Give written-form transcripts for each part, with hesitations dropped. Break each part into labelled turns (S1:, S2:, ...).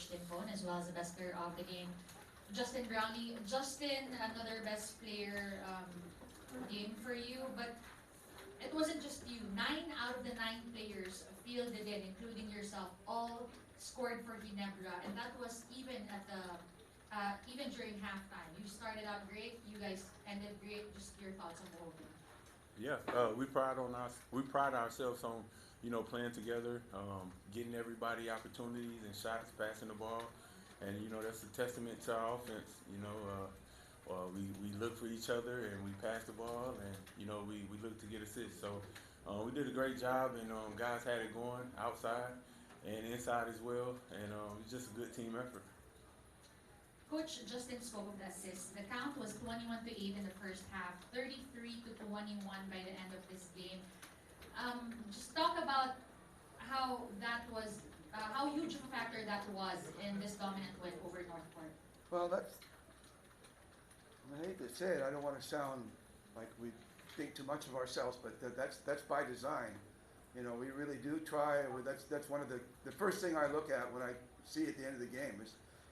S1: Coach Tim Cone, as well as the best player of the game, Justin Brownlee. Justin, another best player game for you, but it wasn't just you. 9 out of the 9 players fielded in, including yourself, all scored for Ginebra, and that was even at the even during halftime. You started out great. You guys ended great. Just your thoughts on the whole game.
S2: Yeah, we pride ourselves on playing together, getting everybody opportunities and shots, passing the ball, and that's a testament to our offense. We look for each other and we pass the ball, and we look to get assists. So we did a great job, and guys had it going outside and inside as well, and it's just a good team effort.
S1: Coach Justin spoke of the assists. The count was 21-8 in the first half, 33-21 by the end of this game. Just talk about how that was, how huge of a factor that was in this dominant win over Northport.
S3: Well, I hate to say it, I don't want to sound like we think too much of ourselves, but that's by design. We really do try. That's one of the first thing I look at when I see at the end of the game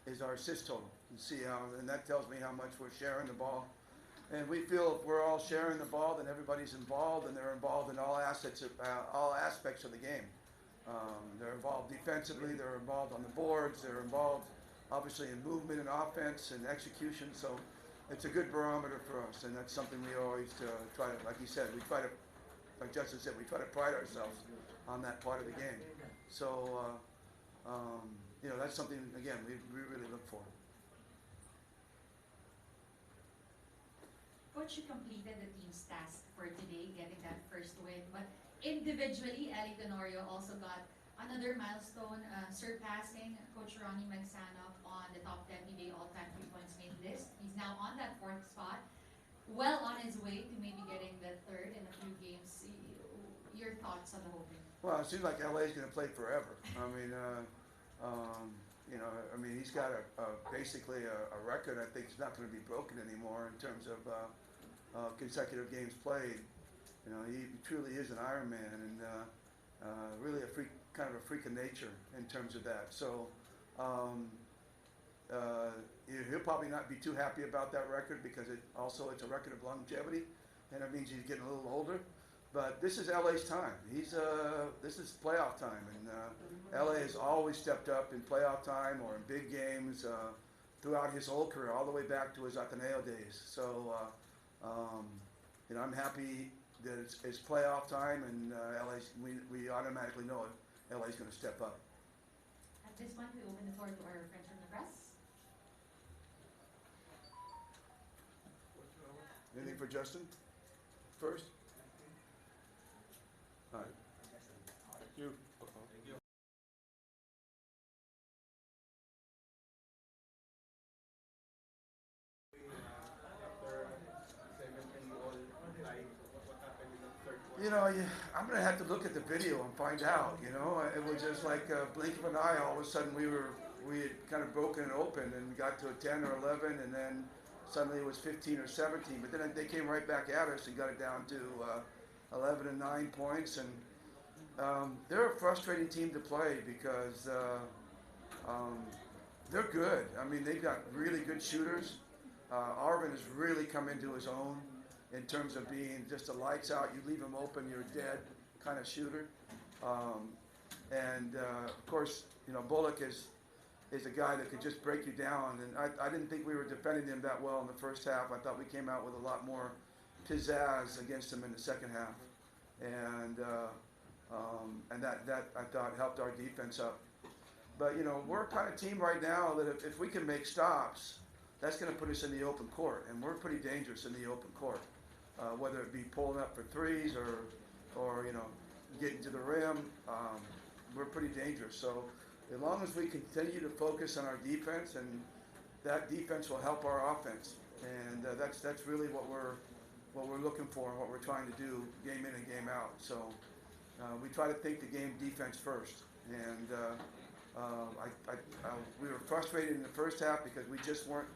S3: is our assist total, and see how, and that tells me how much we're sharing the ball. And we feel if we're all sharing the ball, then everybody's involved, and they're involved in all aspects of the game. They're involved defensively, they're involved on the boards, they're involved obviously in movement and offense and execution. So it's a good barometer for us, and that's something we always try to, like you said, like Justin said, we try to pride ourselves on that part of the game. So, that's something, again, we really look for.
S1: Coach, you completed the team's task for today, getting that first win. But individually, Ellie Tenorio also got another milestone, surpassing Coach Ronnie Magsanop on the top 10 PBA all-time 3 points made list. He's now on that 4th spot, well on his way to maybe getting the 3rd in a few games. Your thoughts on the whole thing?
S3: Well, it seems like LA's going to play forever. He's got basically a record I think is not going to be broken anymore in terms of consecutive games played. He truly is an Iron Man, and really kind of a freak of nature in terms of that. So he'll probably not be too happy about that record because it's a record of longevity, and it means he's getting a little older. But this is LA's time. This is playoff time, and LA has always stepped up in playoff time or in big games throughout his whole career, all the way back to his Ateneo days. So, I'm happy that it's playoff time, and we automatically know it. LA's going to step up.
S1: At this point, we open the floor to our friends from the press.
S3: Anything for Justin first? All right.
S2: Thank you.
S3: I'm going to have to look at the video and find out. It was just like a blink of an eye. All of a sudden, we had kind of broken it open, and we got to a 10 or 11, and then suddenly it was 15 or 17. But then they came right back at us and got it down to 11 and 9 points. And they're a frustrating team to play because they're good. They've got really good shooters. Arvin has really come into his own in terms of being just a lights out, you leave him open, you're dead kind of shooter. Of course, Bullock is a guy that could just break you down. And I didn't think we were defending him that well in the first half. I thought we came out with a lot more pizzazz against him in the second half. And that I thought helped our defense up. But, we're a kind of team right now that if we can make stops, that's going to put us in the open court. And we're pretty dangerous in the open court. Whether it be pulling up for threes or getting to the rim, we're pretty dangerous. So as long as we continue to focus on our defense, and that defense will help our offense, and that's really what we're looking for and what we're trying to do game in and game out. So we try to think the game defense first, and we were frustrated in the first half because we just weren't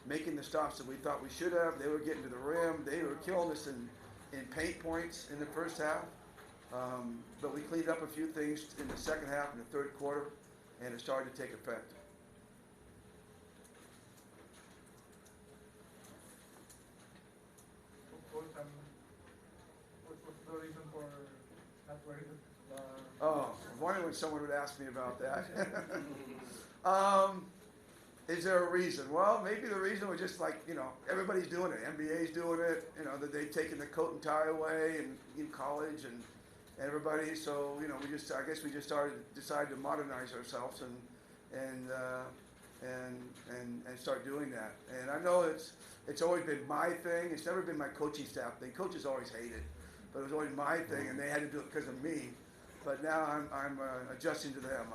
S3: making the stops that we thought we should have. They were getting to the rim. They were killing us in paint points in the first half. But we cleaned up a few things in the second half and the third quarter, and it started to take effect.
S4: Coach, what's the reason for not wearing the
S3: Oh, I wonder when someone would ask me about that. Is there a reason? Well, maybe the reason was just like, everybody's doing it. NBA's doing it. That they've taken the coat and tie away in college and everybody. So, I guess we just decided to modernize ourselves and start doing that. And I know it's always been my thing. It's never been my coaching staff thing. Coaches always hate it, but it was always my thing, and they had to do it because of me. But now I'm adjusting to them.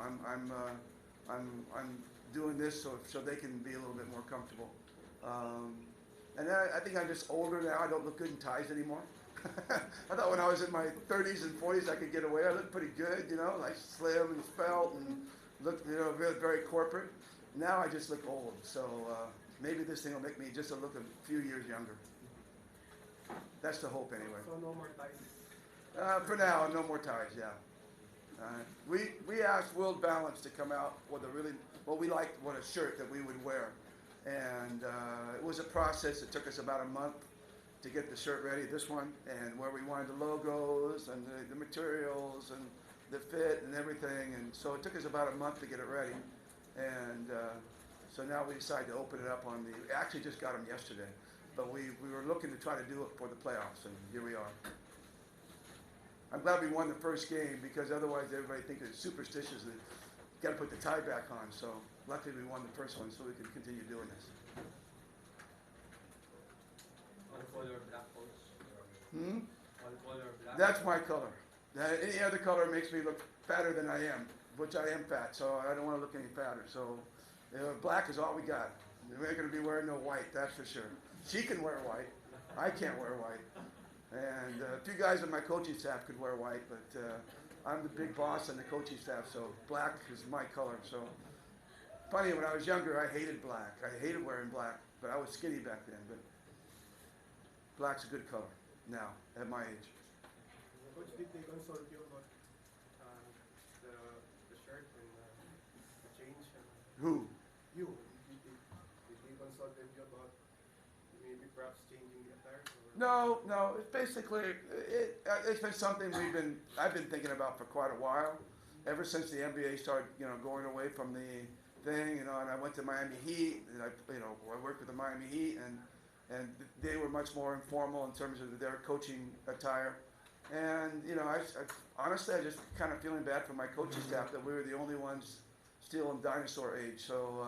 S3: I'm doing this so they can be a little bit more comfortable. And I think I'm just older now. I don't look good in ties anymore. I thought when I was in my 30s and 40s I could get away. I looked pretty good, like slim and svelte and looked, very corporate. Now I just look old. So maybe this thing will make me just look a few years younger. That's the hope anyway.
S4: So no more ties?
S3: For now, no more ties, yeah. We asked World Balance to come out with a shirt that we would wear. And it was a process. It took us about a month to get the shirt ready, this one, and where we wanted the logos and the materials and the fit and everything. And so it took us about a month to get it ready. And so now we decided to open it up we actually just got them yesterday. But we were looking to try to do it for the playoffs, and here we are. I'm glad we won the first game because otherwise everybody thinks it's superstitious and got to put the tie back on. So luckily we won the first one so we can continue doing this.
S5: What color black, coach? What color black?
S3: That's my color. Any other color makes me look fatter than I am, which I am fat, so I don't want to look any fatter. So black is all we got. We're going to be wearing no white, that's for sure. She can wear white. I can't wear white. And a few guys on my coaching staff could wear white, but I'm the big boss on the coaching staff, so black is my color. So funny, when I was younger, I hated black. I hated wearing black, but I was skinny back then. But black's a good color now, at my age.
S4: Coach, did they consult you about the shirt and the change?
S3: Who?
S4: You? Did they consult you about maybe perhaps changing the attire?
S3: No. It's basically it's been something I've been thinking about for quite a while. Ever since the NBA started, going away from the thing, and I went to Miami Heat, and I worked with the Miami Heat, and they were much more informal in terms of their coaching attire. And honestly, I just kind of feeling bad for my coaching staff that we were the only ones still in dinosaur age. So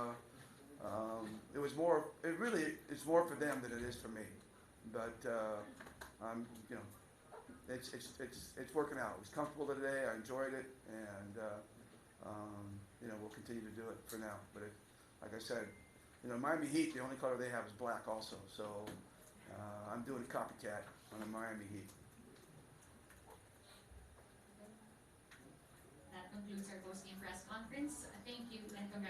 S3: it was more. It really is more for them than it is for me. But it's working out. It was comfortable today. I enjoyed it, and we'll continue to do it for now. But like I said, Miami Heat, the only color they have is black also. So I'm doing a copycat on the Miami Heat.
S1: That concludes our post-game press conference. Thank you and congratulations.